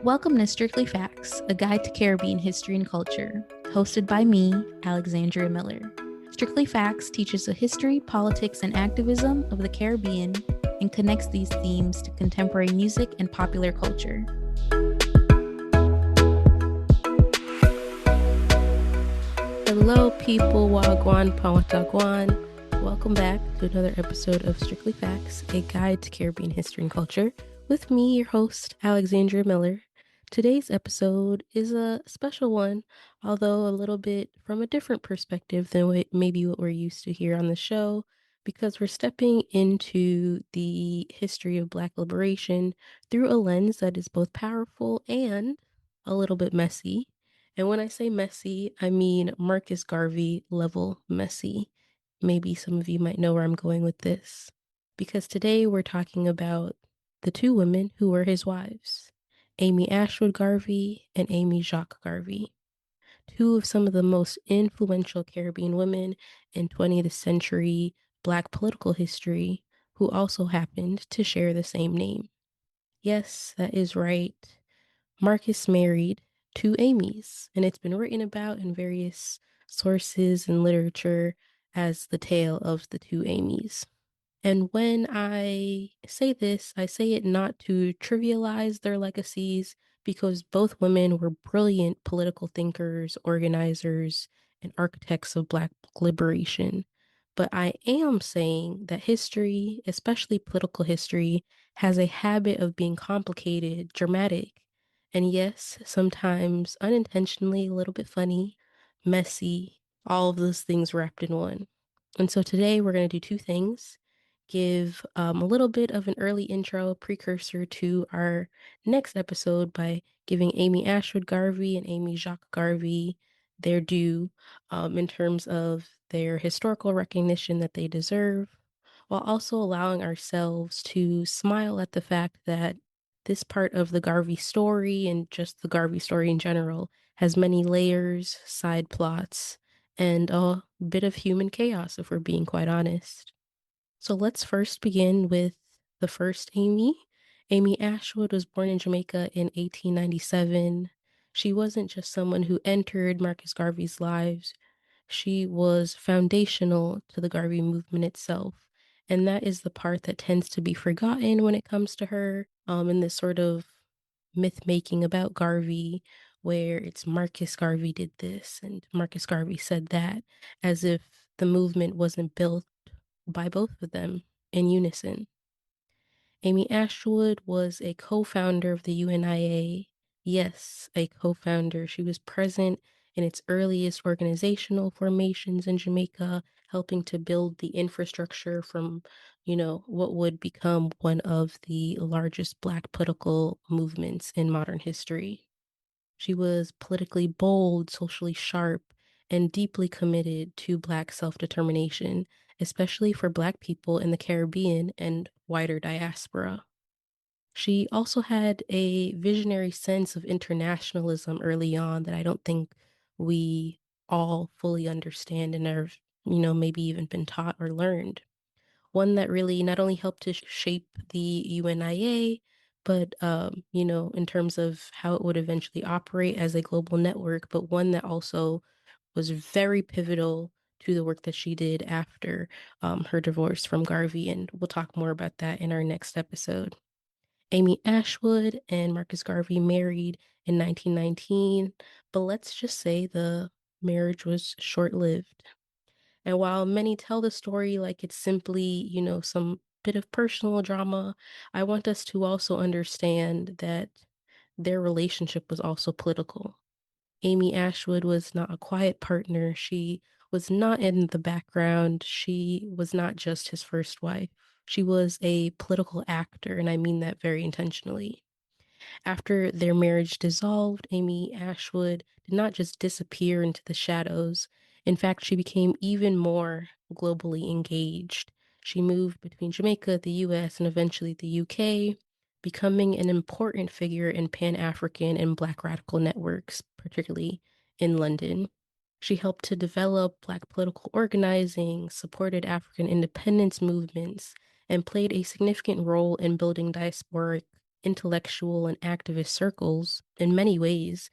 Welcome to Strictly Facts, a guide to Caribbean history and culture, hosted by me, Alexandria Miller. Strictly Facts teaches the history, politics, and activism of the Caribbean and connects these themes to contemporary music and popular culture. Hello, people. Wagwan, Pawatagwan. Welcome back to another episode of Strictly Facts, a guide to Caribbean history and culture, with me, your host, Alexandria Miller. Today's episode is a special one, although a little bit from a different perspective than maybe what we're used to here on the show, because we're stepping into the history of Black liberation through a lens that is both powerful and a little bit messy. And when I say messy, I mean Marcus Garvey level messy. Maybe some of you might know where I'm going with this, because today we're talking about the two women who were his wives, Amy Ashwood Garvey and Amy Jacques Garvey, two of some of the most influential Caribbean women in 20th century Black political history who also happened to share the same name. Yes, that is right. Marcus married two Amys, and it's been written about in various sources and literature as the tale of the two Amys. And when I say this, I say it not to trivialize their legacies, because both women were brilliant political thinkers, organizers, and architects of Black liberation. But I am saying that history, especially political history, has a habit of being complicated, dramatic, and yes, sometimes unintentionally a little bit funny, messy, all of those things wrapped in one. And so today we're going to do two things. Give a little bit of an early intro, precursor to our next episode by giving Amy Ashwood Garvey and Amy Jacques Garvey their due in terms of their historical recognition that they deserve, while also allowing ourselves to smile at the fact that this part of the Garvey story, and just the Garvey story in general, has many layers, side plots, and a bit of human chaos, if we're being quite honest. So let's first begin with the first Amy. Amy Ashwood was born in Jamaica in 1897. She wasn't just someone who entered Marcus Garvey's lives. She was foundational to the Garvey movement itself. And that is the part that tends to be forgotten when it comes to her, in this sort of myth making about Garvey, where it's Marcus Garvey did this and Marcus Garvey said that, as if the movement wasn't built by both of them in unison. Amy Ashwood was a co-founder of the UNIA. Yes, a co-founder. She was present in its earliest organizational formations in Jamaica, helping to build the infrastructure from, what would become one of the largest Black political movements in modern history. She was politically bold, socially sharp, and deeply committed to Black self-determination, especially for Black people in the Caribbean and wider diaspora. She also had a visionary sense of internationalism early on that I don't think we all fully understand and are, maybe even been taught or learned. One that really not only helped to shape the UNIA, but, in terms of how it would eventually operate as a global network, but one that also was very pivotal to the work that she did after her divorce from Garvey. And we'll talk more about that in our next episode. Amy Ashwood and Marcus Garvey married in 1919, but let's just say the marriage was short-lived. And while many tell the story like it's simply, some bit of personal drama, I want us to also understand that their relationship was also political. Amy Ashwood was not a quiet partner. She was not in the background. She was not just his first wife. She was a political actor, and I mean that very intentionally. After their marriage dissolved, Amy Ashwood did not just disappear into the shadows. In fact, she became even more globally engaged. She moved between Jamaica, the US, and eventually the UK, becoming an important figure in Pan-African and Black radical networks, particularly in London. She helped to develop Black political organizing, supported African independence movements, and played a significant role in building diasporic intellectual and activist circles in many ways.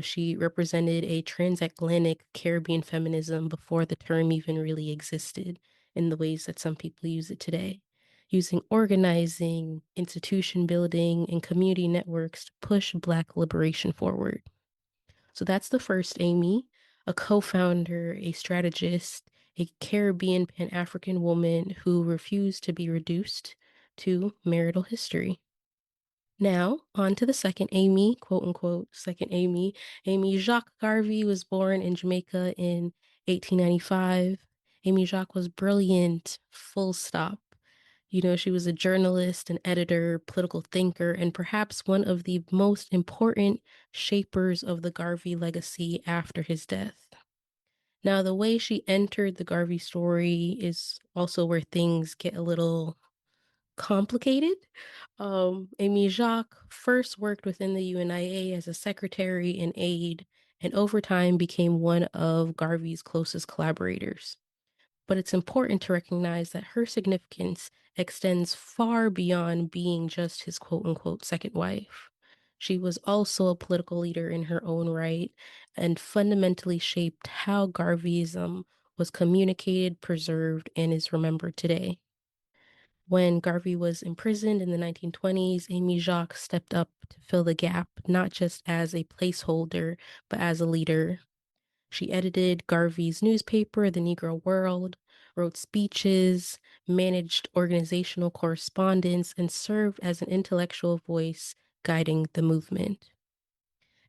She represented a transatlantic Caribbean feminism before the term even really existed in the ways that some people use it today, using organizing, institution building, and community networks to push Black liberation forward. So that's the first Amy, a co-founder, a strategist, a Caribbean Pan-African woman who refused to be reduced to marital history. Now, on to the second Amy, quote unquote, second Amy. Amy Jacques Garvey was born in Jamaica in 1895. Amy Jacques was brilliant, full stop. She was a journalist, an editor, political thinker, and perhaps one of the most important shapers of the Garvey legacy after his death. Now, the way she entered the Garvey story is also where things get a little complicated. Amy Jacques first worked within the UNIA as a secretary and aide, and over time became one of Garvey's closest collaborators. But it's important to recognize that her significance extends far beyond being just his quote unquote second wife. She was also a political leader in her own right and fundamentally shaped how Garveyism was communicated, preserved, and is remembered today. When Garvey was imprisoned in the 1920s, Amy Jacques stepped up to fill the gap, not just as a placeholder, but as a leader. She edited Garvey's newspaper, the Negro World, wrote speeches, managed organizational correspondence, and served as an intellectual voice guiding the movement.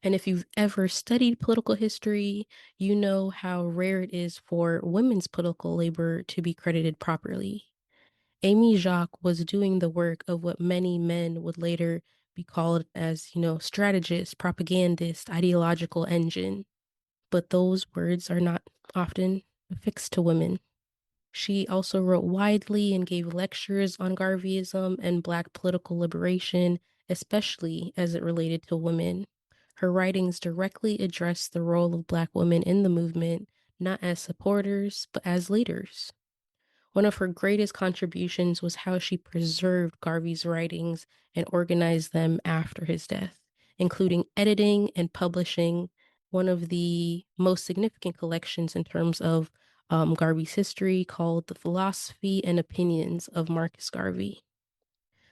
And if you've ever studied political history, you know how rare it is for women's political labor to be credited properly. Amy Jacques was doing the work of what many men would later be called as, strategist, propagandist, ideological engine. But those words are not often affixed to women. She also wrote widely and gave lectures on Garveyism and Black political liberation, especially as it related to women. Her writings directly addressed the role of Black women in the movement, not as supporters, but as leaders. One of her greatest contributions was how she preserved Garvey's writings and organized them after his death, including editing and publishing one of the most significant collections in terms of Garvey's history called The Philosophy and Opinions of Marcus Garvey.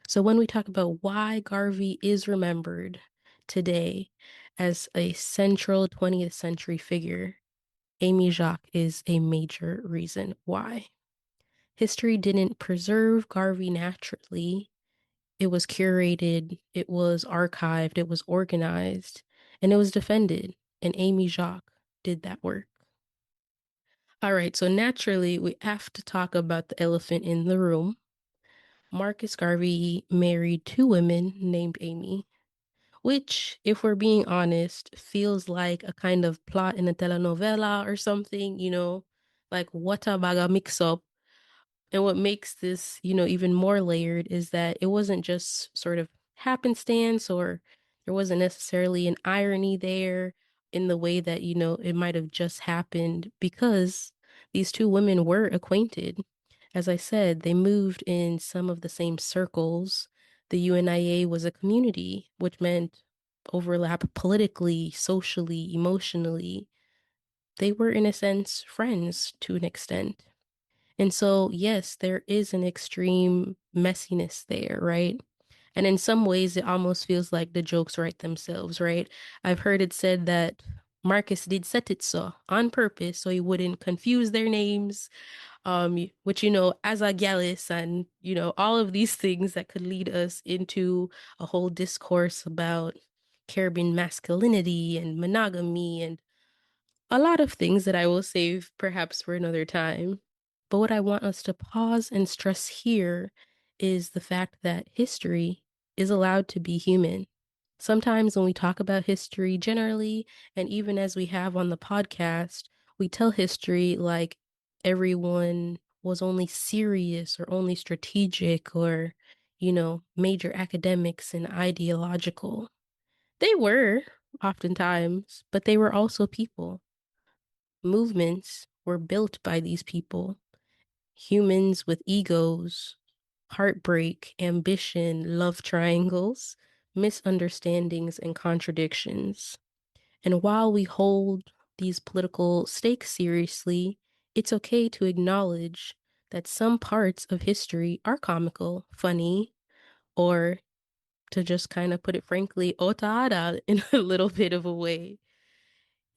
So when we talk about why Garvey is remembered today as a central 20th century figure, Amy Jacques is a major reason why. History didn't preserve Garvey naturally. It was curated, it was archived, it was organized, and it was defended. And Amy Jacques did that work. All right, so naturally, we have to talk about the elephant in the room. Marcus Garvey married two women named Amy, which, if we're being honest, feels like a kind of plot in a telenovela or something, like what a bag of mix up. And what makes this, even more layered is that it wasn't just sort of happenstance or there wasn't necessarily an irony there in the way that, it might have just happened because these two women were acquainted. As I said, they moved in some of the same circles. The UNIA was a community, which meant overlap politically, socially, emotionally. They were, in a sense, friends to an extent. And so, yes, there is an extreme messiness there, right? And in some ways, it almost feels like the jokes write themselves, right? I've heard it said that Marcus did set it so on purpose so he wouldn't confuse their names, which, as a gallus and, all of these things that could lead us into a whole discourse about Caribbean masculinity and monogamy and a lot of things that I will save perhaps for another time. But what I want us to pause and stress here is the fact that history is allowed to be human. Sometimes when we talk about history generally, and even as we have on the podcast, we tell history like everyone was only serious or only strategic or, major academics and ideological. They were oftentimes, but they were also people. Movements were built by these people, humans with egos, heartbreak, ambition, love triangles. misunderstandings, and contradictions. And while we hold these political stakes seriously, it's okay to acknowledge that some parts of history are comical, funny, or to just kind of put it frankly, otada in a little bit of a way.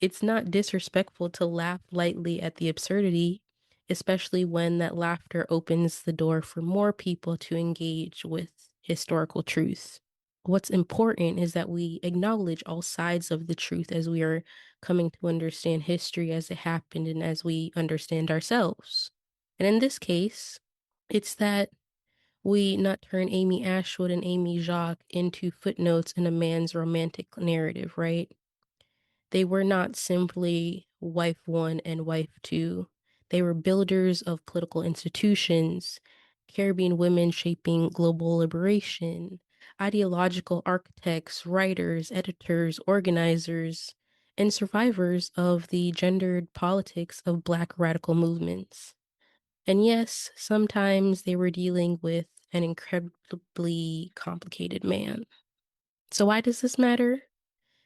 It's not disrespectful to laugh lightly at the absurdity, especially when that laughter opens the door for more people to engage with historical truth. What's important is that we acknowledge all sides of the truth as we are coming to understand history as it happened and as we understand ourselves. And in this case, it's that we not turn Amy Ashwood and Amy Jacques into footnotes in a man's romantic narrative, right? They were not simply wife one and wife two. They were builders of political institutions, Caribbean women shaping global liberation, ideological architects, writers, editors, organizers, and survivors of the gendered politics of Black radical movements. And yes, sometimes they were dealing with an incredibly complicated man. So why does this matter?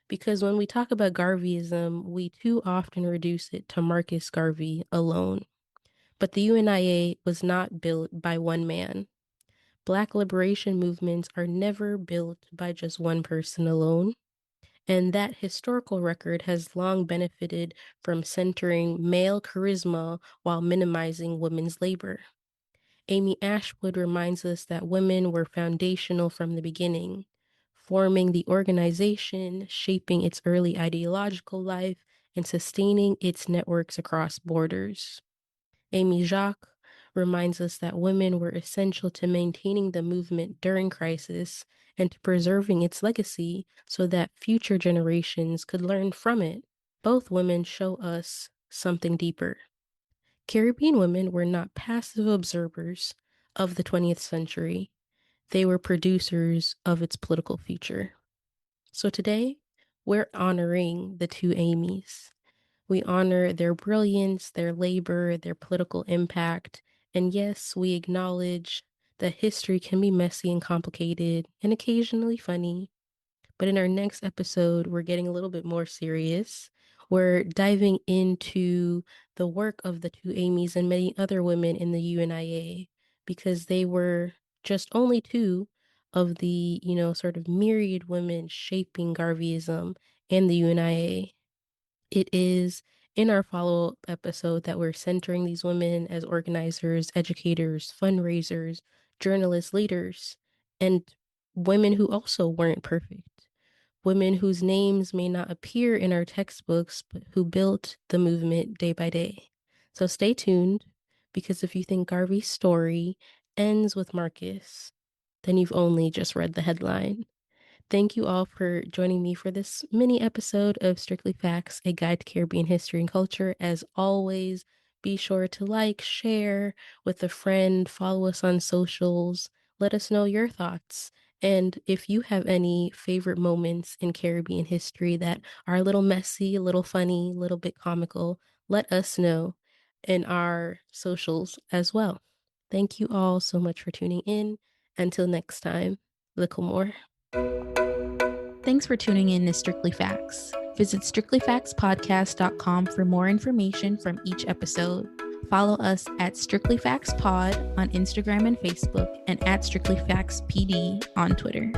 Because when we talk about Garveyism, we too often reduce it to Marcus Garvey alone. But the UNIA was not built by one man. Black liberation movements are never built by just one person alone. And that historical record has long benefited from centering male charisma while minimizing women's labor. Amy Ashwood reminds us that women were foundational from the beginning, forming the organization, shaping its early ideological life, and sustaining its networks across borders. Amy Jacques reminds us that women were essential to maintaining the movement during crisis and to preserving its legacy so that future generations could learn from it. Both women show us something deeper. Caribbean women were not passive observers of the 20th century. They were producers of its political future. So today, we're honoring the two Amys. We honor their brilliance, their labor, their political impact, and yes, we acknowledge that history can be messy and complicated and occasionally funny. But in our next episode, we're getting a little bit more serious. We're diving into the work of the two Amys and many other women in the UNIA because they were just only two of the, sort of myriad women shaping Garveyism and the UNIA. It is in our follow-up episode that we're centering these women as organizers, educators, fundraisers, journalists, leaders, and women who also weren't perfect. Women whose names may not appear in our textbooks, but who built the movement day by day. So stay tuned, because if you think Garvey's story ends with Marcus, then you've only just read the headline. Thank you all for joining me for this mini episode of Strictly Facts, a guide to Caribbean history and culture. As always, be sure to like, share with a friend, follow us on socials, let us know your thoughts. And if you have any favorite moments in Caribbean history that are a little messy, a little funny, a little bit comical, let us know in our socials as well. Thank you all so much for tuning in. Until next time, little more. Thanks for tuning in to Strictly Facts. Visit strictlyfactspodcast.com for more information from each episode. Follow us at Strictly Facts Pod on Instagram and Facebook and at Strictly Facts PD on Twitter.